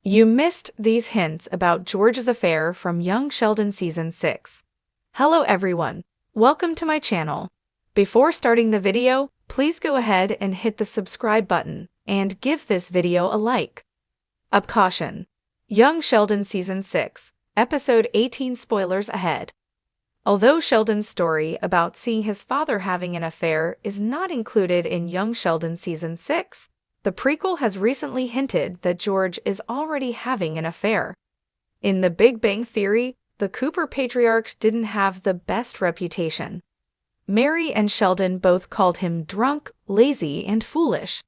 You missed these hints about George's affair from Young Sheldon Season 6. Hello everyone, welcome to my channel. Before starting the video, please go ahead and hit the subscribe button and give this video a like. Up caution. Young Sheldon Season 6, Episode 18 spoilers ahead. Although Sheldon's story about seeing his father having an affair is not included in Young Sheldon Season 6, the prequel has recently hinted that George is already having an affair. In The Big Bang Theory, the Cooper patriarchs didn't have the best reputation. Mary and Sheldon both called him drunk, lazy, and foolish.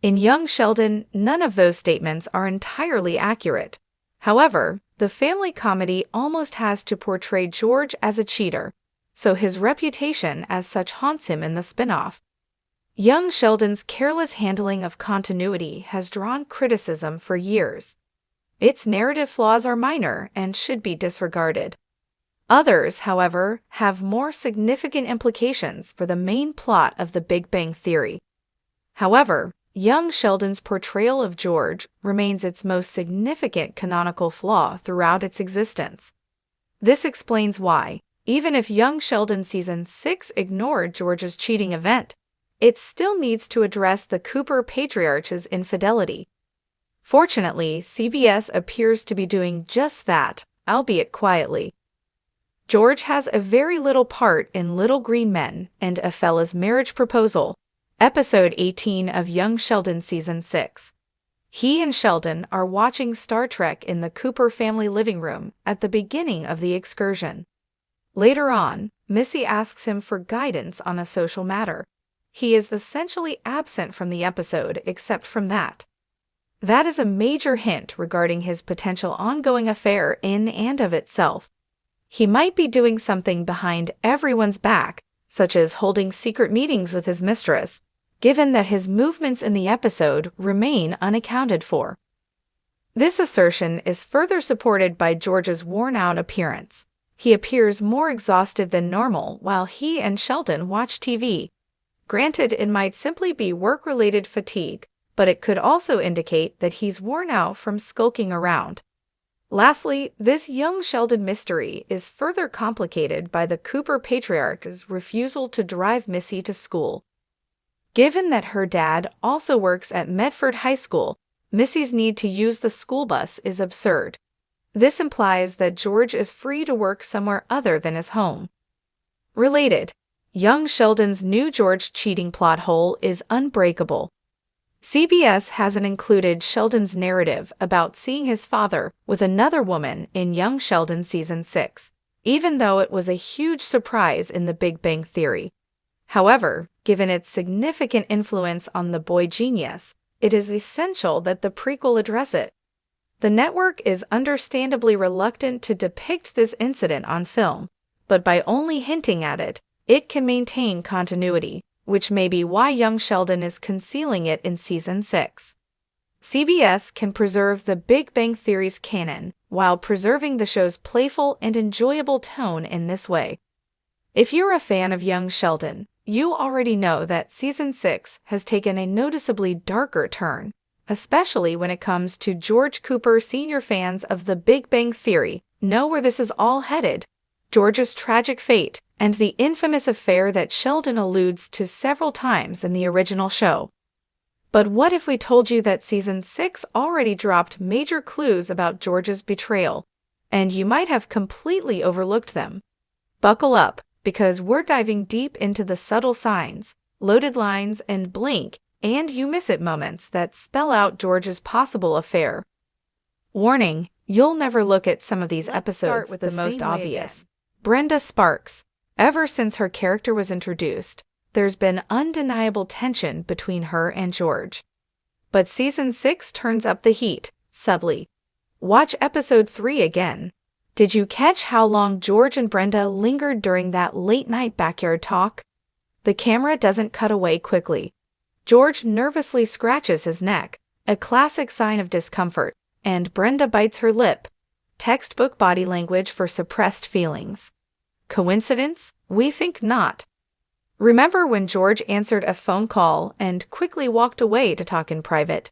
In Young Sheldon, none of those statements are entirely accurate. However, the family comedy almost has to portray George as a cheater, so his reputation as such haunts him in the spin-off. Young Sheldon's careless handling of continuity has drawn criticism for years. Its narrative flaws are minor and should be disregarded. Others, however, have more significant implications for the main plot of The Big Bang Theory. However, Young Sheldon's portrayal of George remains its most significant canonical flaw throughout its existence. This explains why, even if Young Sheldon Season 6 ignored George's cheating event, it still needs to address the Cooper patriarch's infidelity. Fortunately, CBS appears to be doing just that, albeit quietly. George has a very little part in Little Green Men and a Fella's Marriage Proposal, Episode 18 of Young Sheldon Season 6. He and Sheldon are watching Star Trek in the Cooper family living room at the beginning of the excursion. Later on, Missy asks him for guidance on a social matter. He is essentially absent from the episode except from that. That is a major hint regarding his potential ongoing affair in and of itself. He might be doing something behind everyone's back, such as holding secret meetings with his mistress, given that his movements in the episode remain unaccounted for. This assertion is further supported by George's worn-out appearance. He appears more exhausted than normal while he and Sheldon watch TV. Granted, it might simply be work-related fatigue, but it could also indicate that he's worn out from skulking around. Lastly, this Young Sheldon mystery is further complicated by the Cooper patriarch's refusal to drive Missy to school. Given that her dad also works at Medford High School, Missy's need to use the school bus is absurd. This implies that George is free to work somewhere other than his home. Related, Young Sheldon's new George cheating plot hole is unbreakable. CBS hasn't included Sheldon's narrative about seeing his father with another woman in Young Sheldon Season 6, even though it was a huge surprise in The Big Bang Theory. However, given its significant influence on the boy genius, it is essential that the prequel address it. The network is understandably reluctant to depict this incident on film, but by only hinting at it, it can maintain continuity, which may be why Young Sheldon is concealing it in Season 6. CBS can preserve The Big Bang Theory's canon while preserving the show's playful and enjoyable tone in this way. If you're a fan of Young Sheldon, you already know that Season 6 has taken a noticeably darker turn, especially when it comes to George Cooper. Senior fans of The Big Bang Theory know where this is all headed. George's tragic fate, and the infamous affair that Sheldon alludes to several times in the original show. But what if we told you that Season 6 already dropped major clues about George's betrayal, and you might have completely overlooked them? Buckle up, because we're diving deep into the subtle signs, loaded lines, and blink, and you miss it moments that spell out George's possible affair. Warning, you'll never look at some of these episodes with the most obvious. Brenda Sparks. Ever since her character was introduced, there's been undeniable tension between her and George. But Season 6 turns up the heat, subtly. Watch Episode 3 again. Did you catch how long George and Brenda lingered during that late-night backyard talk? The camera doesn't cut away quickly. George nervously scratches his neck, a classic sign of discomfort, and Brenda bites her lip. Textbook body language for suppressed feelings. Coincidence? We think not. Remember when George answered a phone call and quickly walked away to talk in private?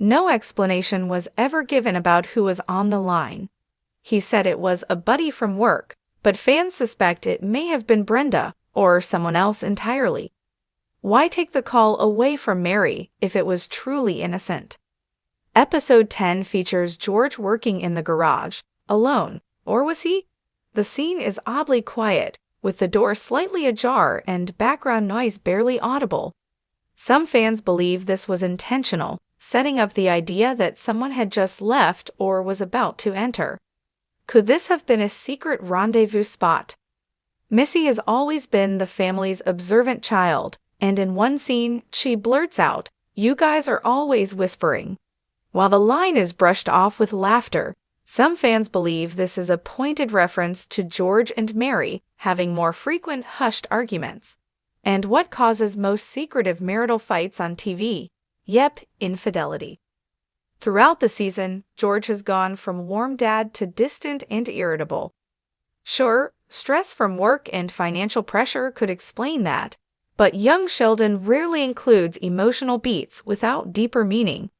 No explanation was ever given about who was on the line. He said it was a buddy from work, but fans suspect it may have been Brenda or someone else entirely. Why take the call away from Mary if it was truly innocent? Episode 10 features George working in the garage, alone, or was he? The scene is oddly quiet, with the door slightly ajar and background noise barely audible. Some fans believe this was intentional, setting up the idea that someone had just left or was about to enter. Could this have been a secret rendezvous spot? Missy has always been the family's observant child, and in one scene, she blurts out, "You guys are always whispering." While the line is brushed off with laughter, some fans believe this is a pointed reference to George and Mary having more frequent hushed arguments. And what causes most secretive marital fights on TV? Yep, infidelity. Throughout the season, George has gone from warm dad to distant and irritable. Sure, stress from work and financial pressure could explain that, but young Sheldon rarely includes emotional beats without deeper meaning.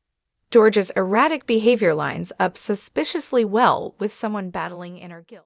George's erratic behavior lines up suspiciously well with someone battling inner guilt.